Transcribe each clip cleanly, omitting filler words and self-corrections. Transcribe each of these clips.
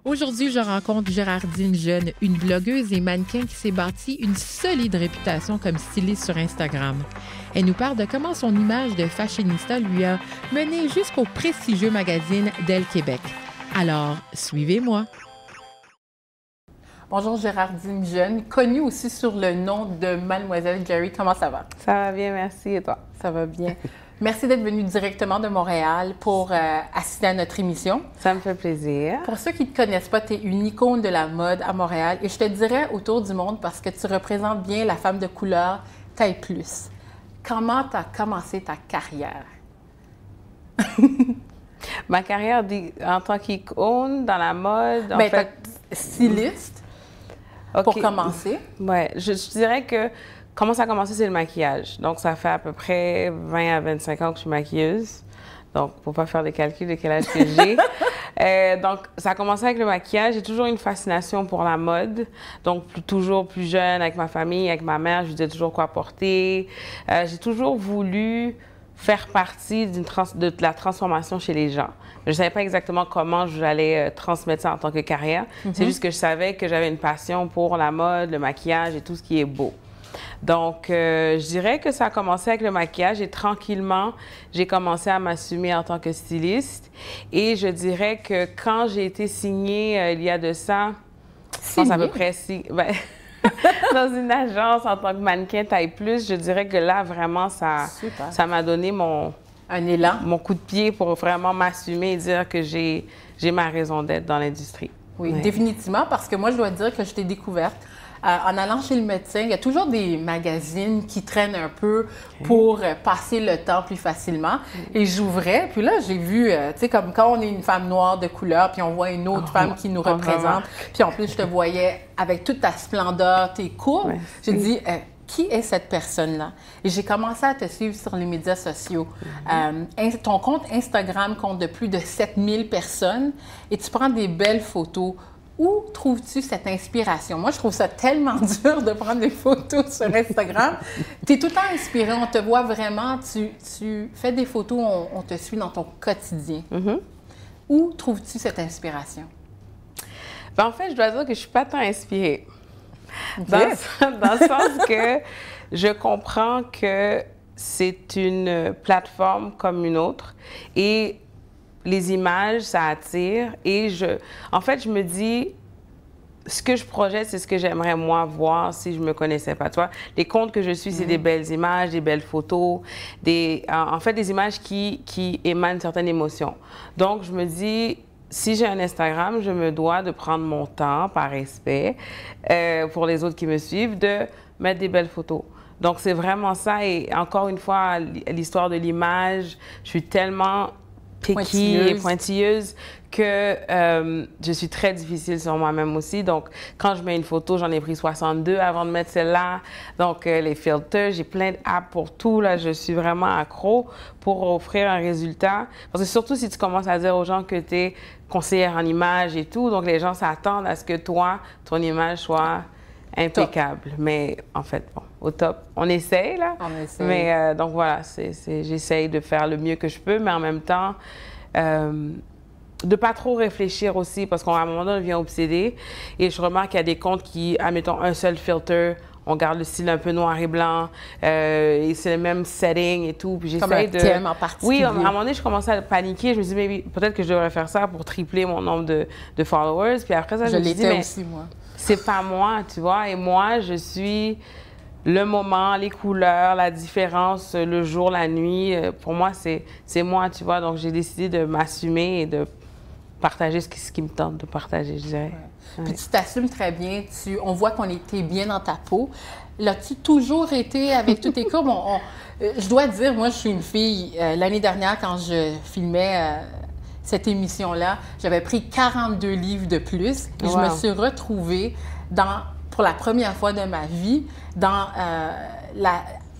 Aujourd'hui, je rencontre Gérardine Jeune, une blogueuse et mannequin qui s'est bâtie une solide réputation comme styliste sur Instagram. Elle nous parle de comment son image de fashionista lui a mené jusqu'au prestigieux magazine d'Elle Québec. Alors, suivez-moi. Bonjour Gérardine Jeune, connue aussi sur le nom de Mademoiselle Jerry. Comment ça va? Ça va bien, merci. Et toi? Ça va bien. Merci d'être venue directement de Montréal pour assister à notre émission. Ça me fait plaisir. Pour ceux qui ne te connaissent pas, tu es une icône de la mode à Montréal et je te dirais autour du monde parce que tu représentes bien la femme de couleur taille plus. Comment tu as commencé ta carrière? Ma carrière en tant qu'icône dans la mode, en Bien, fait... styliste, pour commencer. Oui, je dirais que comment ça a commencé, c'est le maquillage. Donc, ça fait à peu près 20 à 25 ans que je suis maquilleuse. Donc, pour ne pas faire des calculs de quel âge que j'ai. Donc, ça a commencé avec le maquillage. J'ai toujours une fascination pour la mode. Donc, toujours plus jeune, avec ma famille, avec ma mère, je lui disais toujours quoi porter. J'ai toujours voulu faire partie de la transformation chez les gens. Je ne savais pas exactement comment j'allais transmettre ça en tant que carrière. C'est juste que je savais que j'avais une passion pour la mode, le maquillage et tout ce qui est beau. Donc, je dirais que ça a commencé avec le maquillage et tranquillement, j'ai commencé à m'assumer en tant que styliste. Et je dirais que quand j'ai été signée il y a de ça, je pense à peu près dans une agence en tant que mannequin taille plus, je dirais que là, vraiment, ça m'a donné un élan, mon coup de pied pour vraiment m'assumer et dire que j'ai ma raison d'être dans l'industrie. Oui, définitivement, parce que moi, je dois dire que je t'ai découverte en allant chez le médecin. Il y a toujours des magazines qui traînent un peu pour passer le temps plus facilement. Et j'ouvrais, puis là, j'ai vu, tu sais, comme quand on est une femme noire de couleur, puis on voit une autre femme qui nous représente. Puis en plus, je te voyais avec toute ta splendeur, tes courbes. J'ai dit, qui est cette personne-là? Et j'ai commencé à te suivre sur les médias sociaux. Ton compte Instagram compte de plus de 7000 personnes et tu prends des belles photos. Où trouves-tu cette inspiration? Moi, je trouve ça tellement dur de prendre des photos sur Instagram. Tu es tout le temps inspirée, on te voit vraiment, tu fais des photos, on te suit dans ton quotidien. Où trouves-tu cette inspiration? Ben, en fait, je dois dire que je ne suis pas tant inspirée. Dans le sens que je comprends que c'est une plateforme comme une autre et les images, ça attire. Et en fait, je me dis, ce que je projette, c'est ce que j'aimerais moi voir si je me connaissais pas. Toi, les comptes que je suis, c'est des belles images, des belles photos, en fait, des images qui émanent certaines émotions. Donc, je me dis, si j'ai un Instagram, je me dois de prendre mon temps, par respect, pour les autres qui me suivent, de mettre des belles photos. Donc, c'est vraiment ça. Et encore une fois, l'histoire de l'image, je suis tellement picky et pointilleuse que je suis très difficile sur moi-même aussi. Donc, quand je mets une photo, j'en ai pris 62 avant de mettre celle-là. Donc, les filters, j'ai plein d'apps pour tout. Là, je suis vraiment accro pour offrir un résultat. Parce que surtout si tu commences à dire aux gens que tu es conseillère en image et tout, donc les gens s'attendent à ce que toi, ton image soit impeccable. Top. Mais en fait, bon, au top, on essaye, là. On essaye. Mais donc voilà, j'essaye de faire le mieux que je peux, mais en même temps, de pas trop réfléchir aussi, parce qu'à un moment donné, on devient obsédé. Et je remarque qu'il y a des comptes qui, admettons, un seul filter, on garde le style un peu noir et blanc, et c'est le même setting et tout. Puis j'essaie de... thème en particulier. Oui, à un moment donné, je commençais à paniquer. Je me suis dit, peut-être que je devrais faire ça pour tripler mon nombre de followers. Puis après ça, je me suis dit, mais aussi, moi. C'est pas moi, tu vois. Et moi, je suis le moment, les couleurs, la différence, le jour, la nuit. Pour moi, c'est moi, tu vois. Donc, j'ai décidé de m'assumer et de partager ce qui me tente de partager, je dirais. Ouais. Puis tu t'assumes très bien. On voit qu'on était bien dans ta peau. L'as-tu toujours été avec toutes tes courbes? Je dois dire, moi, je suis une fille. L'année dernière, quand je filmais cette émission-là, j'avais pris 42 livres de plus. Et je me suis retrouvée pour la première fois de ma vie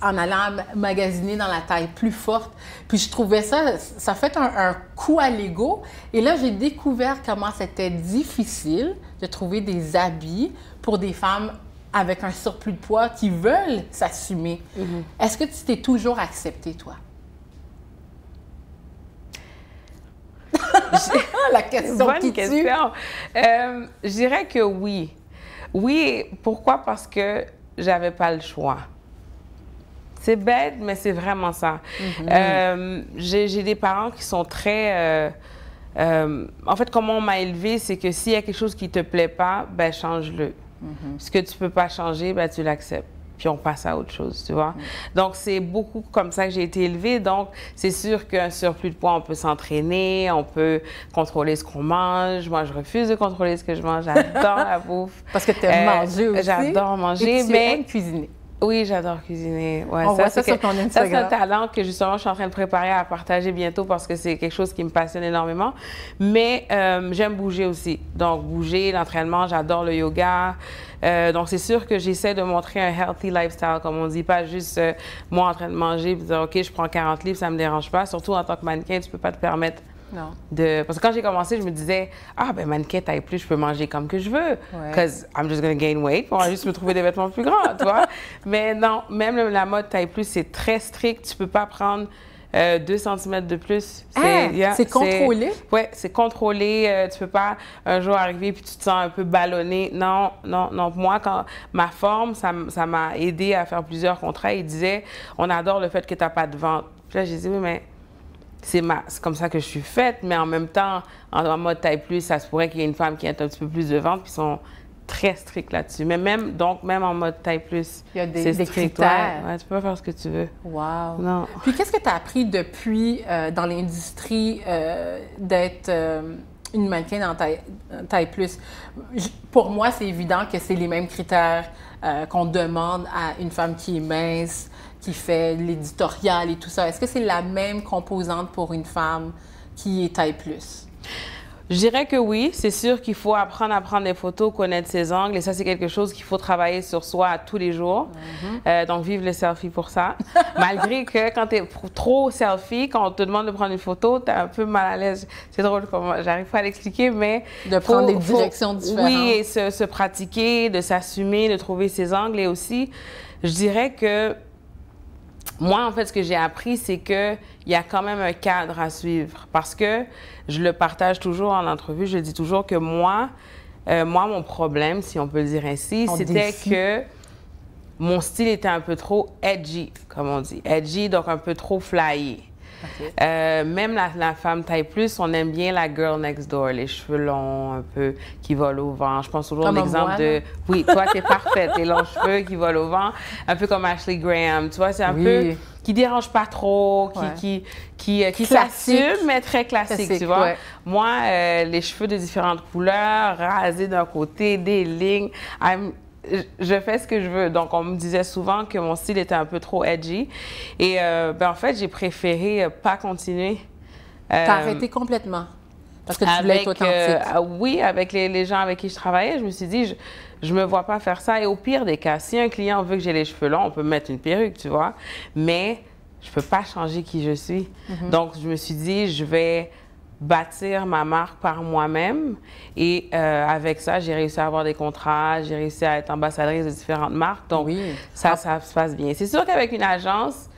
en allant magasiner dans la taille plus forte. Puis je trouvais ça fait un coup à l'ego. Et là, j'ai découvert comment c'était difficile de trouver des habits pour des femmes avec un surplus de poids qui veulent s'assumer. Est-ce que tu t'es toujours acceptée, toi? La question Bonne qui question. tue. Je dirais que oui. Oui, pourquoi? Parce que j'avais pas le choix. C'est bête, mais c'est vraiment ça. J'ai des parents qui sont très... en fait, comment on m'a élevée, c'est que s'il y a quelque chose qui te plaît pas, ben change-le. Ce que tu peux pas changer, ben tu l'acceptes. Puis on passe à autre chose, tu vois. Donc, c'est beaucoup comme ça que j'ai été élevée. Donc, c'est sûr qu'un surplus de poids, on peut s'entraîner, on peut contrôler ce qu'on mange. Moi, je refuse de contrôler ce que je mange. J'adore la bouffe. Parce que tu aimes manger aussi. J'adore manger, et tu aimes cuisiner. Oui, j'adore cuisiner. Ouais, on voit ça sur ton Instagram. Ça, c'est un talent que justement, je suis en train de préparer à partager bientôt parce que c'est quelque chose qui me passionne énormément. Mais j'aime bouger aussi. Donc, bouger, l'entraînement, j'adore le yoga. Donc, c'est sûr que j'essaie de montrer un healthy lifestyle, comme on dit, pas juste moi en train de manger et dire, OK, je prends 40 livres, ça me dérange pas. Surtout en tant que mannequin, tu peux pas te permettre non. Parce que quand j'ai commencé, je me disais, ah, ben mannequin taille plus, je peux manger comme que je veux. Because I'm just gonna gain weight. On va juste me trouver des vêtements plus grands, tu vois. Mais non, même la mode taille plus, c'est très strict. Tu peux pas prendre 2 cm de plus. C'est contrôlé? Oui, c'est contrôlé. Tu peux pas un jour arriver puis tu te sens un peu ballonné. Non, non, non. Moi, quand ma forme, ça m'a aidé à faire plusieurs contrats. Ils disaient, on adore le fait que tu n'as pas de ventre. Puis là, j'ai dit, oui, mais c'est comme ça que je suis faite, mais en même temps, en mode taille plus, ça se pourrait qu'il y ait une femme qui ait un petit peu plus de ventre, puis ils sont très stricts là-dessus. Mais même en mode taille plus, il y a des critères. Ouais, tu peux faire ce que tu veux. Wow. Non. Puis qu'est-ce que tu as appris depuis dans l'industrie d'être une mannequin en taille plus? Pour moi, c'est évident que c'est les mêmes critères qu'on demande à une femme qui est mince, qui fait l'éditorial et tout ça. Est-ce que c'est la même composante pour une femme qui est taille plus? Je dirais que oui. C'est sûr qu'il faut apprendre à prendre des photos, connaître ses angles. Et ça, c'est quelque chose qu'il faut travailler sur soi tous les jours. Donc, vive le selfie pour ça. Malgré que quand tu es trop selfie, quand on te demande de prendre une photo, tu es un peu mal à l'aise. C'est drôle, j'arrive pas à l'expliquer, mais... De prendre des directions différentes. Oui, et se pratiquer, de s'assumer, de trouver ses angles. Et aussi, je dirais que moi, en fait, ce que j'ai appris, c'est qu'il y a quand même un cadre à suivre. Parce que je le partage toujours en entrevue, je dis toujours que moi, mon problème, si on peut le dire ainsi, c'était que mon style était un peu trop edgy, comme on dit. Edgy, donc un peu trop flyé. Même la femme taille plus, on aime bien la girl next door, les cheveux longs un peu qui volent au vent. Je pense toujours à l'exemple de... Oui, toi, t'es parfaite, tes longs cheveux qui volent au vent, un peu comme Ashley Graham. Tu vois, c'est un peu... qui dérange pas trop, qui s'assume, mais très classique, tu vois. Moi, les cheveux de différentes couleurs, rasés d'un côté, des lignes... je fais ce que je veux. Donc, on me disait souvent que mon style était un peu trop edgy. Et en fait, j'ai préféré pas continuer. T'as arrêté complètement? Parce que tu voulais être authentique. Oui, avec les gens avec qui je travaillais, je me suis dit, je me vois pas faire ça. Et au pire des cas, si un client veut que j'ai les cheveux longs, on peut me mettre une perruque, tu vois. Mais je peux pas changer qui je suis. Donc, je me suis dit, je vais bâtir ma marque par moi-même. Et avec ça, j'ai réussi à avoir des contrats, j'ai réussi à être ambassadrice de différentes marques. Donc, ça se passe bien. C'est sûr qu'avec une agence,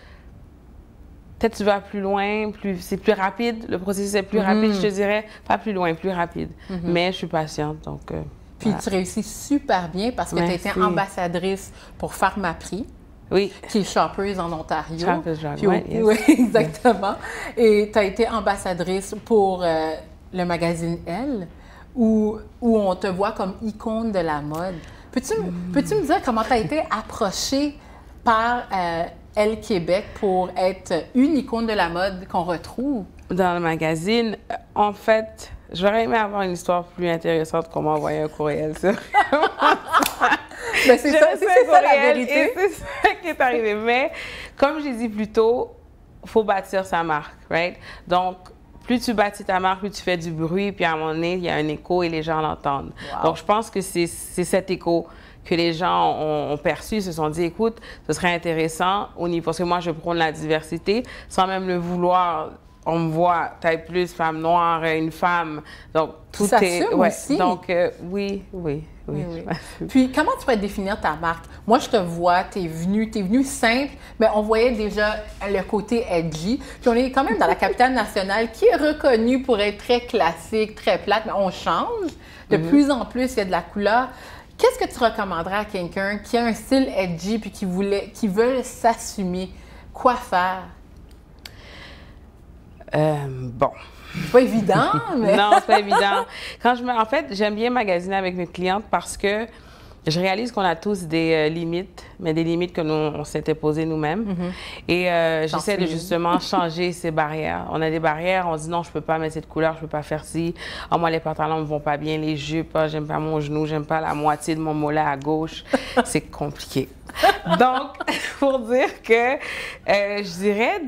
peut-être tu vas plus loin, c'est plus rapide. Le processus est plus rapide, je te dirais. Pas plus loin, plus rapide. Mais je suis patiente, donc... Puis tu réussis super bien parce que tu as été ambassadrice pour Pharmaprix. Oui. Qui est shoppeuse en Ontario. Shoppeuse Drug, oui, exactement. Et tu as été ambassadrice pour le magazine Elle, où on te voit comme icône de la mode. Peux-tu me dire comment tu as été approchée par Elle Québec pour être une icône de la mode qu'on retrouve? Dans le magazine, en fait, j'aurais aimé avoir une histoire plus intéressante qu'on m'a envoyé un courriel sur... Mais c'est ça la vérité. Et c'est ça qui est arrivé. Mais comme j'ai dit plus tôt, il faut bâtir sa marque, right? Donc, plus tu bâtis ta marque, plus tu fais du bruit, puis à un moment donné, il y a un écho et les gens l'entendent. Wow. Donc, je pense que c'est cet écho que les gens ont perçu, se sont dit, écoute, ce serait intéressant au niveau, parce que moi, je prône la diversité, sans même le vouloir. On me voit taille plus, femme noire, une femme. Donc, tout est... aussi. Donc, oui. Oui, oui. je m'assume. Puis, comment tu pourrais définir ta marque? Moi, je te vois, t'es venue simple, mais on voyait déjà le côté edgy. Puis, on est quand même dans la capitale nationale qui est reconnue pour être très classique, très plate, mais on change. De plus en plus, il y a de la couleur. Qu'est-ce que tu recommanderais à quelqu'un qui a un style edgy puis qui veut s'assumer? Quoi faire? Bon. C'est pas évident, mais... Non, c'est pas évident. En fait, j'aime bien magasiner avec mes clientes parce que je réalise qu'on a tous des limites, mais des limites que nous, on s'est imposées nous-mêmes. Et j'essaie de justement changer ces barrières. On a des barrières, on dit non, je peux pas mettre cette couleur, je peux pas faire ci. Ah, moi, les pantalons me vont pas bien, les jupes, j'aime pas mon genou, j'aime pas la moitié de mon mollet à gauche. C'est compliqué. Donc, pour dire que je dirais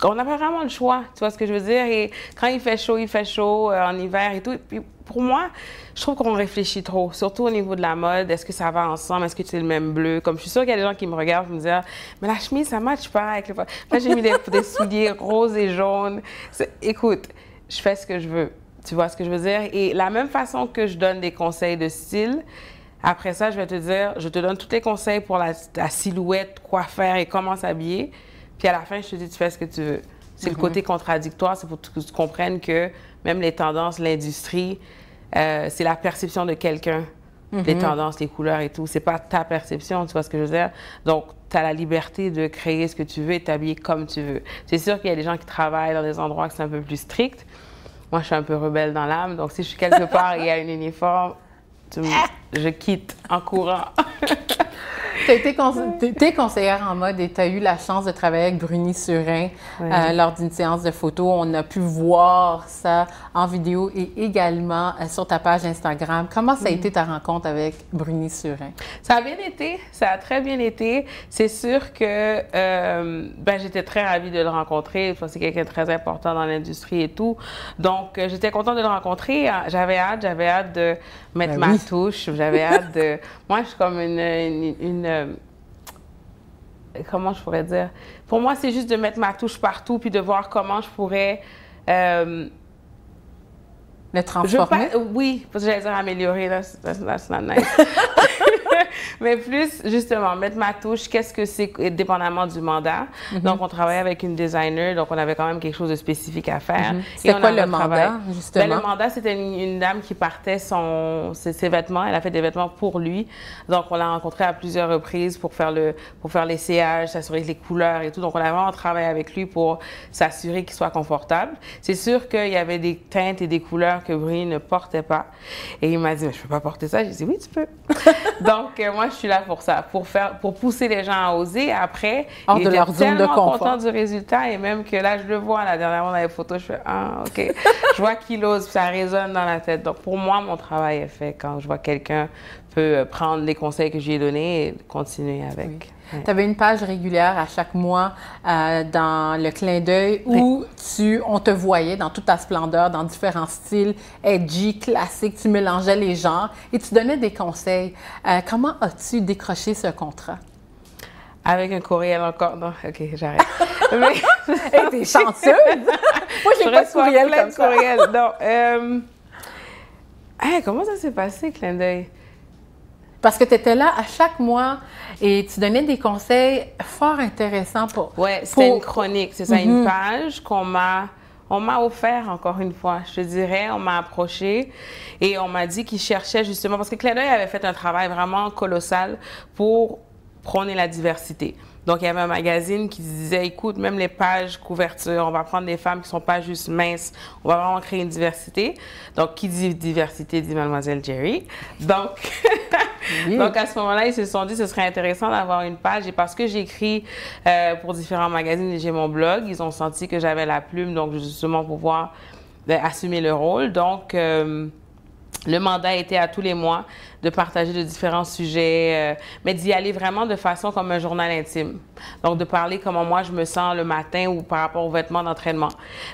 on n'a pas vraiment le choix, tu vois ce que je veux dire? Et quand il fait chaud en hiver et tout. Puis pour moi, je trouve qu'on réfléchit trop, surtout au niveau de la mode. Est-ce que ça va ensemble? Est-ce que c'est le même bleu? Comme je suis sûre qu'il y a des gens qui me regardent et me disent ah, mais la chemise, ça matche pas avec le... Là, j'ai mis des souliers roses et jaunes. Écoute, je fais ce que je veux. Tu vois ce que je veux dire? Et la même façon que je donne des conseils de style, après ça, je vais te dire, je te donne tous les conseils pour la silhouette, quoi faire et comment s'habiller. Puis à la fin, je te dis, tu fais ce que tu veux. C'est le côté contradictoire, c'est pour que tu comprennes que même les tendances, l'industrie, c'est la perception de quelqu'un, les tendances, les couleurs et tout. C'est pas ta perception, tu vois ce que je veux dire? Donc, tu as la liberté de créer ce que tu veux et t'habiller comme tu veux. C'est sûr qu'il y a des gens qui travaillent dans des endroits qui sont un peu plus stricts. Moi, je suis un peu rebelle dans l'âme, donc si je suis quelque part et il y a un uniforme, je quitte en courant. Tu es conseillère en mode et tu as eu la chance de travailler avec Bruni Surin lors d'une séance de photos. On a pu voir ça en vidéo et également sur ta page Instagram. Comment ça a été ta rencontre avec Bruni Surin? Ça a bien été, ça a très bien été. C'est sûr que j'étais très ravie de le rencontrer. C'est quelqu'un de très important dans l'industrie et tout. Donc, j'étais contente de le rencontrer. J'avais hâte de mettre ma touche. J'avais hâte de... Moi, je suis comme comment je pourrais dire? Pour moi, c'est juste de mettre ma touche partout puis de voir comment je pourrais... le transformer? Oui, parce que j'allais dire améliorer, that's not nice. Mais plus, justement, mettre ma touche, qu'est-ce que c'est, dépendamment du mandat. Donc, on travaillait avec une designer, donc on avait quand même quelque chose de spécifique à faire. C'était quoi le mandat, justement? Ben, le mandat, c'était une dame qui partait ses vêtements. Elle a fait des vêtements pour lui. Donc, on l'a rencontré à plusieurs reprises pour faire l'essayage, s'assurer que les couleurs et tout. Donc, on a vraiment travaillé avec lui pour s'assurer qu'il soit confortable. C'est sûr qu'il y avait des teintes et des couleurs que Bruni ne portait pas. Et il m'a dit, mais je peux pas porter ça. J'ai dit, oui, tu peux. Donc, moi, je suis là pour ça, pour pousser les gens à oser. Après, il était tellement content du résultat et même que là, je le vois, la dernière fois dans les photos, je fais « Ah, OK ». Je vois qu'il ose, puis ça résonne dans la tête. Donc, pour moi, mon travail est fait quand je vois quelqu'un peut prendre les conseils que je lui ai donnés et continuer avec. Oui. Tu avais une page régulière à chaque mois dans le clin d'œil où on te voyait dans toute ta splendeur, dans différents styles, edgy, classique, tu mélangeais les genres et tu donnais des conseils. Comment as-tu décroché ce contrat? Avec un courriel encore. Non, OK, j'arrête. Mais... hey, t'es chanceuse! Moi, j'ai pas de courriel comme ça. Non, comment ça s'est passé, clin d'œil? Parce que tu étais là à chaque mois et tu donnais des conseils fort intéressants pour... Oui, c'était une chronique, c'est ça, une page qu'on m'a offert encore une fois. Je te dirais, on m'a approché et on m'a dit qu'ils cherchaient justement... Parce que Clin d'œil avait fait un travail vraiment colossal pour prôner la diversité. Donc, il y avait un magazine qui disait, écoute, même les pages couverture, on va prendre des femmes qui ne sont pas juste minces, on va vraiment créer une diversité. Donc, qui dit diversité dit Mademoiselle Jerry. Donc, donc à ce moment-là, ils se sont dit, ce serait intéressant d'avoir une page. Et parce que j'écris pour différents magazines et j'ai mon blog, ils ont senti que j'avais la plume, donc justement pouvoir assumer le rôle. Donc, le mandat était à tous les mois de partager de différents sujets, mais d'y aller vraiment de façon comme un journal intime. Donc, de parler comment moi je me sens le matin ou par rapport aux vêtements d'entraînement.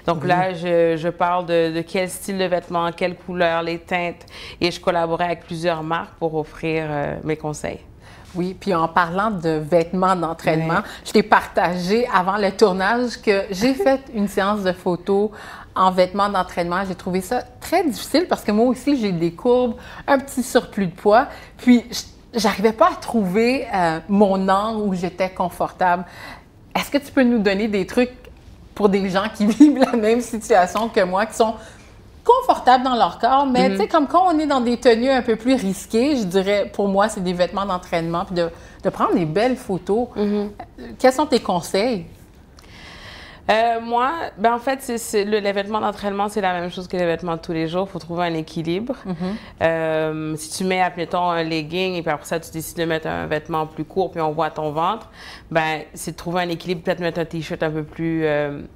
Donc là, je parle de quel style de vêtements, quelle couleur, les teintes, et je collaborais avec plusieurs marques pour offrir mes conseils. Oui, puis en parlant de vêtements d'entraînement, je t'ai partagé avant le tournage que j'ai fait une séance de photos en vêtements d'entraînement. J'ai trouvé ça très difficile parce que moi aussi, j'ai des courbes, un petit surplus de poids. Puis, j'arrivais pas à trouver mon angle où j'étais confortable. Est-ce que tu peux nous donner des trucs pour des gens qui vivent la même situation que moi, qui sont confortables dans leur corps, mais tu sais, comme quand on est dans des tenues un peu plus risquées, je dirais, pour moi, c'est des vêtements d'entraînement, puis de prendre des belles photos. Quels sont tes conseils? Moi, ben en fait, les vêtements d'entraînement, c'est la même chose que les vêtements de tous les jours. Il faut trouver un équilibre. Si tu mets, admettons, un legging et puis après ça, tu décides de mettre un vêtement plus court puis on voit ton ventre, ben c'est de trouver un équilibre, peut-être mettre un T-shirt un peu plus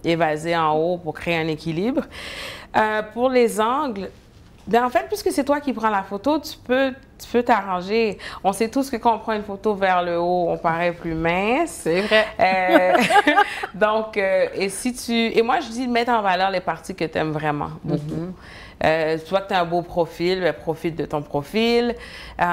évasé en haut pour créer un équilibre. Pour les angles, bien, en fait, puisque c'est toi qui prends la photo, tu peux t'arranger. On sait tous que quand on prend une photo vers le haut, on paraît plus mince. C'est vrai. Donc, et moi, je dis mettre en valeur les parties que tu aimes vraiment beaucoup. Tu vois que tu as un beau profil, ben, profite de ton profil.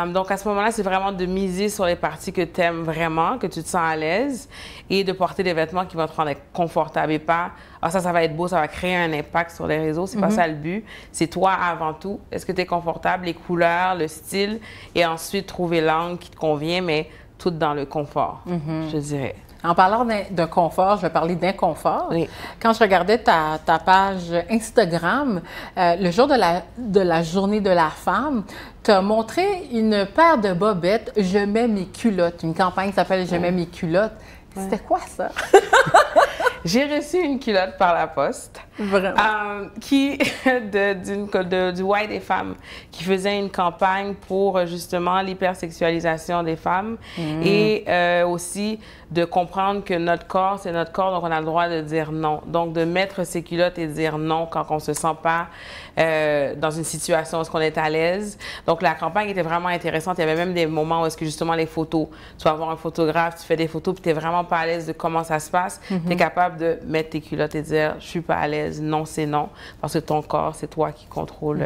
Donc, à ce moment-là, c'est vraiment de miser sur les parties que tu aimes vraiment, que tu te sens à l'aise et de porter des vêtements qui vont te rendre confortable et pas « Ah, ça va être beau, ça va créer un impact sur les réseaux. » C'est pas ça le but. C'est toi avant tout. Est-ce que tu es confortable, les couleurs, le style et ensuite trouver l'angle qui te convient, mais tout dans le confort, je dirais. En parlant de confort, je vais parler d'inconfort. Oui. Quand je regardais ta page Instagram, le jour de la journée de la femme, tu as montré une paire de bobettes « Je mets mes culottes », une campagne qui s'appelle « Je mets mes culottes ». C'était quoi ça? J'ai reçu une culotte par la poste. Vraiment? Du Why des femmes, qui faisait une campagne pour justement l'hypersexualisation des femmes et aussi de comprendre que notre corps, c'est notre corps, donc on a le droit de dire non. Donc, de mettre ses culottes et dire non quand on ne se sent pas dans une situation où on est à l'aise. Donc, la campagne était vraiment intéressante. Il y avait même des moments où est-ce que justement les photos, tu vas avoir un photographe, tu fais des photos, puis tu n'es vraiment pas à l'aise de comment ça se passe. Tu es capable de mettre tes culottes et dire, je suis pas à l'aise, non, c'est non, parce que ton corps, c'est toi qui contrôle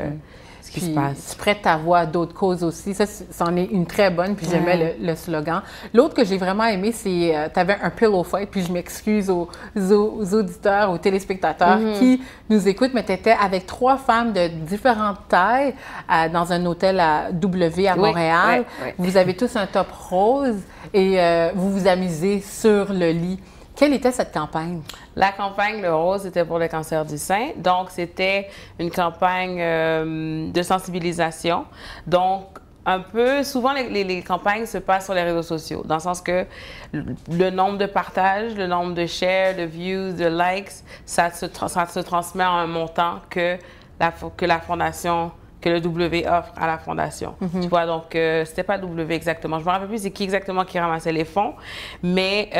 ce qui se passe. Tu prêtes ta voix à d'autres causes aussi. Ça, c'en est une très bonne, puis j'aimais le slogan. L'autre que j'ai vraiment aimé, c'est, tu avais un pillow fight, puis je m'excuse aux auditeurs, aux téléspectateurs qui nous écoutent, mais tu étais avec 3 femmes de différentes tailles dans un hôtel à W à Montréal. Oui. Vous avez tous un top rose et vous vous amusez sur le lit. Quelle était cette campagne? La campagne Le Rose, était pour le cancer du sein. Donc, c'était une campagne de sensibilisation. Donc, un peu, souvent, les campagnes se passent sur les réseaux sociaux, dans le sens que le nombre de partages, le nombre de shares, de views, de likes, ça se transmet à un montant que la fondation, que le W offre à la fondation. Tu vois, donc, c'était pas W exactement. Je me rappelle plus c'est qui exactement qui ramassait les fonds, mais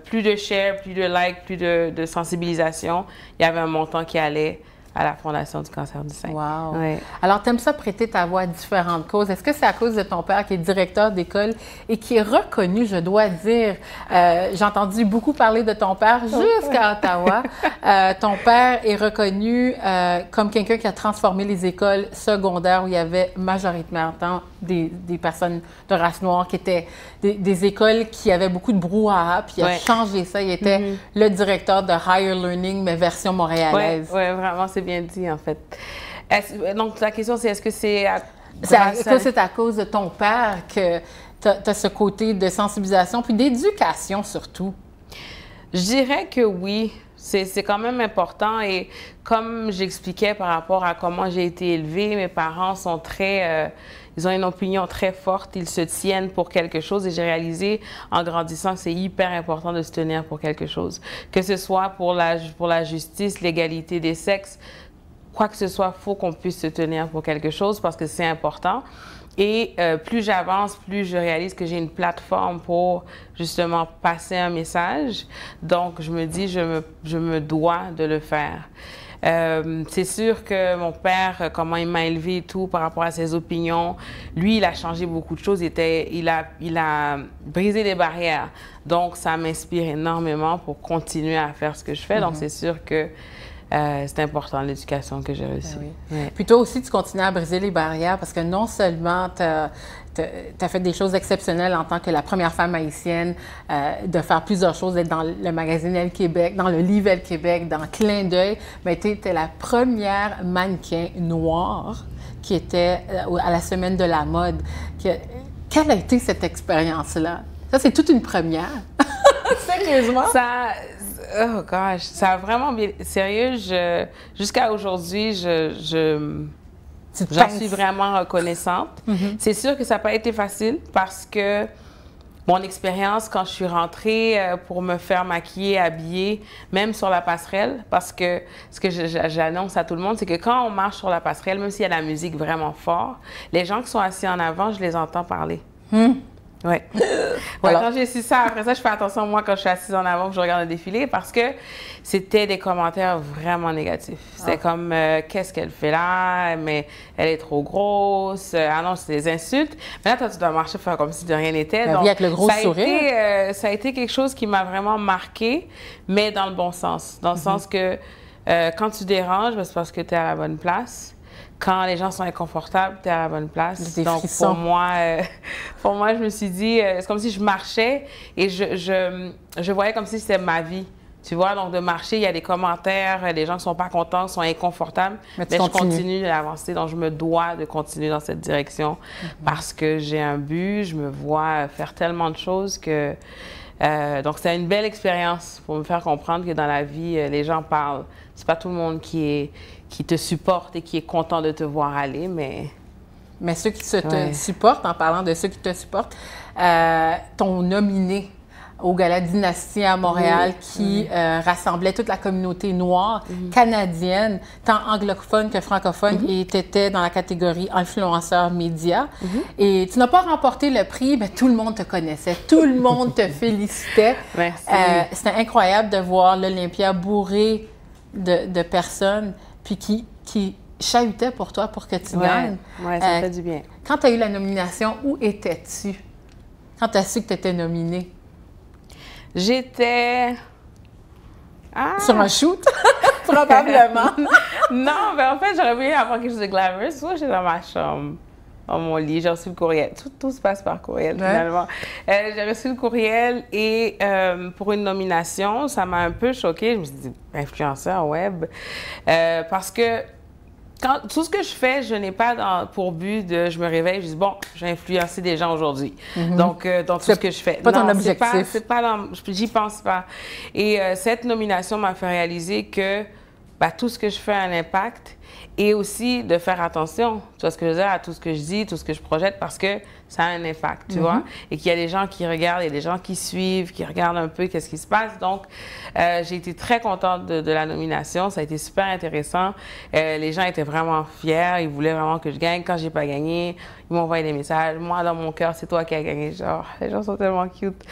plus de shares, plus de likes, plus de sensibilisation, il y avait un montant qui allait à la Fondation du cancer du sein. Wow! Oui. Alors, tu aimes ça prêter ta voix à différentes causes. Est-ce que c'est à cause de ton père qui est directeur d'école et qui est reconnu, je dois dire, j'ai entendu beaucoup parler de ton père jusqu'à Ottawa. Ton père est reconnu comme quelqu'un qui a transformé les écoles secondaires où il y avait majoritairement des personnes de race noire qui étaient des écoles qui avaient beaucoup de brouhaha, puis il a changé ça. Il était le directeur de Higher Learning, mais version montréalaise. Oui, vraiment, c'est bien dit, en fait. Donc, la question, c'est est-ce que c'est c'est à cause de ton père que tu as ce côté de sensibilisation, puis d'éducation surtout? Je dirais que oui. C'est quand même important et comme j'expliquais par rapport à comment j'ai été élevée, mes parents sont très... ils ont une opinion très forte, ils se tiennent pour quelque chose et j'ai réalisé en grandissant que c'est hyper important de se tenir pour quelque chose. Que ce soit pour la justice, l'égalité des sexes, quoi que ce soit, il faut qu'on puisse se tenir pour quelque chose parce que c'est important. Et plus j'avance, plus je réalise que j'ai une plateforme pour justement passer un message. Donc, je me dis, je me dois de le faire. C'est sûr que mon père, comment il m'a élevé et tout par rapport à ses opinions, lui, il a changé beaucoup de choses. Il a brisé les barrières. Donc, ça m'inspire énormément pour continuer à faire ce que je fais. Donc, c'est sûr que c'est important, l'éducation que j'ai reçue. Ben oui. Puis toi aussi, tu continues à briser les barrières parce que non seulement tu as fait des choses exceptionnelles en tant que la première femme haïtienne de faire plusieurs choses, d'être dans le magazine Elle Québec, dans le livre Elle Québec, dans Clin d'œil, mais tu étais la première mannequin noire qui était à la Semaine de la mode. Quelle a été cette expérience-là? Ça, c'est toute une première. Sérieusement? Oh gosh, ça a vraiment bien... Sérieux, jusqu'à aujourd'hui, j'en suis vraiment reconnaissante. C'est sûr que ça n'a pas été facile parce que mon expérience quand je suis rentrée pour me faire maquiller, habiller, même sur la passerelle, parce que ce que j'annonce à tout le monde, c'est que quand on marche sur la passerelle, même s'il y a de la musique vraiment fort, les gens qui sont assis en avant, je les entends parler. Ouais. Quand j'ai su ça, après ça, je fais attention, moi, quand je suis assise en avant, que je regarde le défilé, parce que c'était des commentaires vraiment négatifs. C'était comme, qu'est-ce qu'elle fait là? Mais elle est trop grosse. Ah non, c'est des insultes. Mais là, toi, tu dois marcher, faire comme si de rien n'était. Donc, avec le gros sourire. Ça a été quelque chose qui m'a vraiment marquée, mais dans le bon sens. Dans le sens que quand tu déranges, c'est parce que tu es à la bonne place. Quand les gens sont inconfortables, tu es à la bonne place. Donc, pour moi, je me suis dit, c'est comme si je marchais et je voyais comme si c'était ma vie. Tu vois, donc de marcher, il y a des commentaires, les gens ne sont pas contents, sont inconfortables, mais je continue d'avancer. Donc, je me dois de continuer dans cette direction parce que j'ai un but, je me vois faire tellement de choses que... donc, c'est une belle expérience pour me faire comprendre que dans la vie, les gens parlent. C'est pas tout le monde qui te supporte et qui est content de te voir aller, mais... Mais ceux qui te supportent, en parlant de ceux qui te supportent, t'ont nominé au Gala Dynastie à Montréal qui rassemblait toute la communauté noire canadienne, tant anglophone que francophone, et tu étais dans la catégorie influenceur média. Et tu n'as pas remporté le prix, mais tout le monde te connaissait, tout le monde te félicitait. Merci. C'était incroyable de voir l'Olympia bourré de personnes, puis qui chahutaient pour toi pour que tu gagnes. Oui, ça fait du bien. Quand tu as eu la nomination, où étais-tu? Quand tu as su que tu étais nominée? J'étais... Sur un shoot? Probablement. Non, mais en fait, j'aurais voulu avoir quelque chose de glamorous. Soit j'étais dans ma chambre, dans mon lit, j'ai reçu le courriel. Tout se passe par courriel, finalement. J'ai reçu le courriel et pour une nomination, ça m'a un peu choquée. Je me suis dit, influenceur web. Parce que tout ce que je fais, je n'ai pas pour but de... Je me réveille, je dis, bon, j'ai influencé des gens aujourd'hui. Donc, dans tout ce que je fais. Pas ton objectif. J'y pense pas. Et cette nomination m'a fait réaliser que tout ce que je fais a un impact et aussi de faire attention, tu vois ce que je veux dire, à tout ce que je dis, tout ce que je projette, parce que ça a un impact, tu vois, et qu'il y a des gens qui regardent, il y a des gens qui suivent, qui regardent un peu qu'est-ce qui se passe. Donc, j'ai été très contente de la nomination. Ça a été super intéressant. Les gens étaient vraiment fiers. Ils voulaient vraiment que je gagne. Quand j'ai pas gagné, ils m'ont envoyé des messages. Moi, dans mon cœur, c'est toi qui as gagné. Genre, les gens sont tellement cute.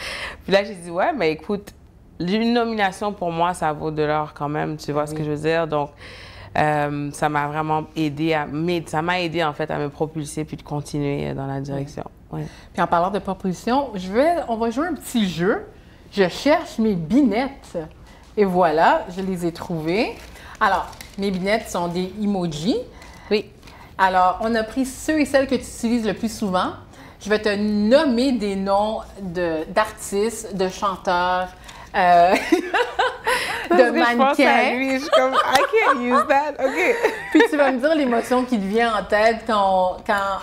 Puis là, j'ai dit, ouais, mais écoute, une nomination pour moi, ça vaut de l'or quand même. Tu vois ce que je veux dire? Donc, ça m'a vraiment aidé ça m'a aidé en fait à me propulser puis de continuer dans la direction. Puis en parlant de propulsion, on va jouer un petit jeu. Je cherche mes binettes. Et voilà, je les ai trouvées. Alors, mes binettes sont des emojis. Oui. Alors, on a pris ceux et celles que tu utilises le plus souvent. Je vais te nommer des noms d'artistes, de chanteurs, de mannequins. Je suis comme, I can't use that. OK. Puis tu vas me dire l'émotion qui te vient en tête par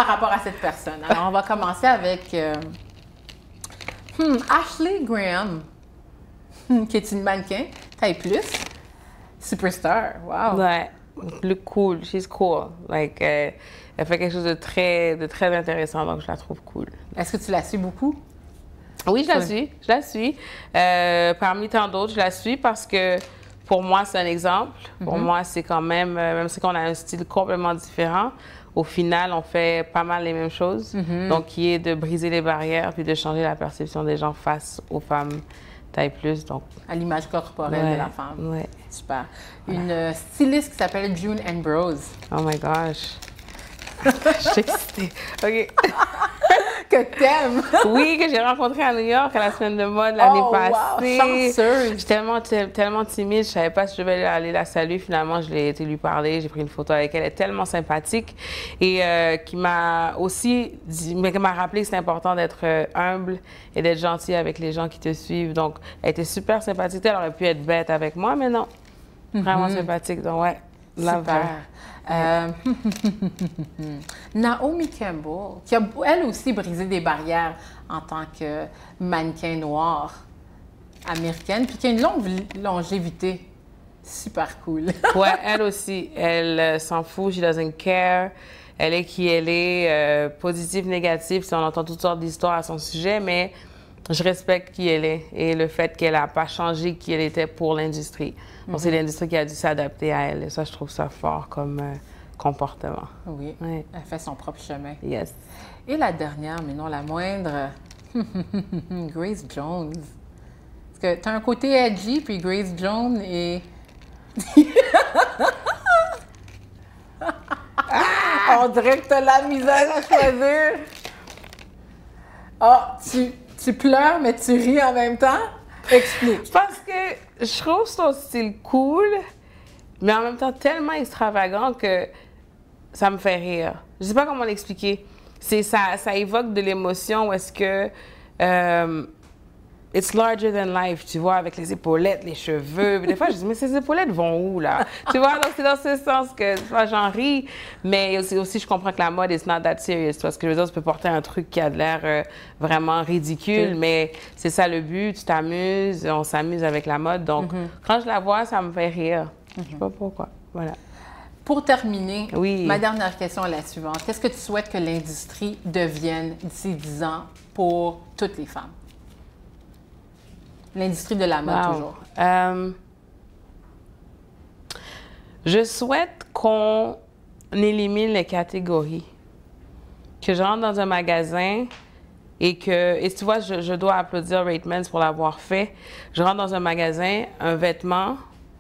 rapport à cette personne. Alors, on va commencer avec Ashley Graham, qui est une mannequin, taille plus, superstar. Wow. Ouais. Look cool. She's cool. Like, elle fait quelque chose de très intéressant, donc je la trouve cool. Est-ce que tu la suis beaucoup? Oui, je la suis. Parmi tant d'autres, je la suis parce que pour moi, c'est un exemple. Pour moi, c'est quand même si on a un style complètement différent, au final, on fait pas mal les mêmes choses. Donc, qui est de briser les barrières puis de changer la perception des gens face aux femmes taille plus. Donc, à l'image corporelle de la femme. Ouais. Super. Une styliste qui s'appelle June Ambrose. Oh my gosh. Je suis excitée. OK. que t'aimes. Oui, que j'ai rencontré à New York à la semaine de mode l'année passée. Wow, chanceuse. J'étais tellement timide, je savais pas si je devais aller la saluer. Finalement, je l'ai été lui parler, j'ai pris une photo avec elle. Elle est tellement sympathique et qui m'a aussi dit, mais qui m'a rappelé que c'est important d'être humble et d'être gentil avec les gens qui te suivent. Donc, elle était super sympathique. Elle aurait pu être bête avec moi, mais non, vraiment sympathique. Donc, ouais, super. Naomi Campbell, qui a elle aussi brisé des barrières en tant que mannequin noir américaine, puis qui a une longue longévité. Super cool. Ouais, elle aussi, elle s'en fout, she doesn't care. Elle est qui elle est, positive, négative. On entend toutes sortes d'histoires à son sujet, mais je respecte qui elle est et le fait qu'elle n'a pas changé qui elle était pour l'industrie. Donc, c'est l'industrie qui a dû s'adapter à elle. Et ça, je trouve ça fort comme comportement. Oui, ouais. Elle fait son propre chemin. Yes. Et la dernière, mais non la moindre, Grace Jones. Parce que tu as un côté edgy, puis Grace Jones est... On dirait que tu as la misère à choisir. Ah, tu pleures, mais tu ris en même temps? Explique. Parce que je trouve son style cool, mais en même temps tellement extravagant que ça me fait rire. Je sais pas comment l'expliquer. Ça évoque de l'émotion où est-ce que it's larger than life, tu vois, avec les épaulettes, les cheveux. Puis des fois, je dis, mais ces épaulettes vont où, là? Tu vois, donc c'est dans ce sens que j'en ris, mais aussi, je comprends que la mode is not that serious. Parce que je veux dire, tu peux porter un truc qui a de l'air vraiment ridicule, mais c'est ça le but, tu t'amuses, on s'amuse avec la mode. Donc, quand je la vois, ça me fait rire. Je sais pas pourquoi. Voilà. Pour terminer, oui. Ma dernière question est la suivante. Qu'est-ce que tu souhaites que l'industrie devienne d'ici 10 ans pour toutes les femmes? L'industrie de la mode, toujours. Je souhaite qu'on élimine les catégories. Que je rentre dans un magasin et tu vois, je dois applaudir Ratemans pour l'avoir fait. Je rentre dans un magasin, un vêtement,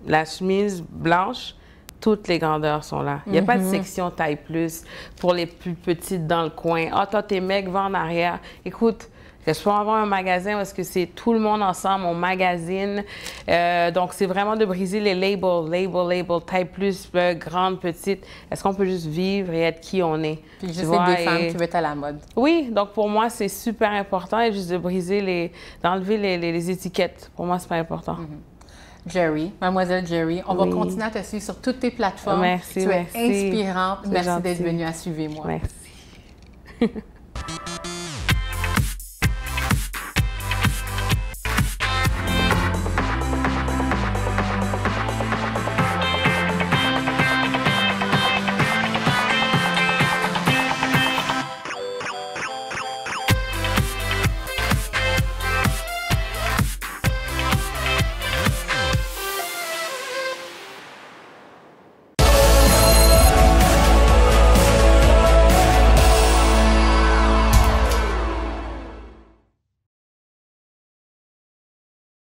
la chemise blanche, toutes les grandeurs sont là. Il n'y a pas de section taille plus pour les plus petites dans le coin. Ah, toi, tes mecs, va en arrière. Écoute, je peux avoir un magasin où est-ce que c'est tout le monde ensemble, on magazine. Donc, c'est vraiment de briser les labels, taille plus, grande, petite. Est-ce qu'on peut juste vivre et être qui on est? Puis juste être des femmes qui veulent être à la mode. Oui, donc pour moi, c'est super important et juste de briser d'enlever les étiquettes. Pour moi, c'est pas important. Jerry, Mademoiselle Jerry, on va continuer à te suivre sur toutes tes plateformes. Merci, tu es inspirante. Merci d'être venue à Suivez-moi. Merci.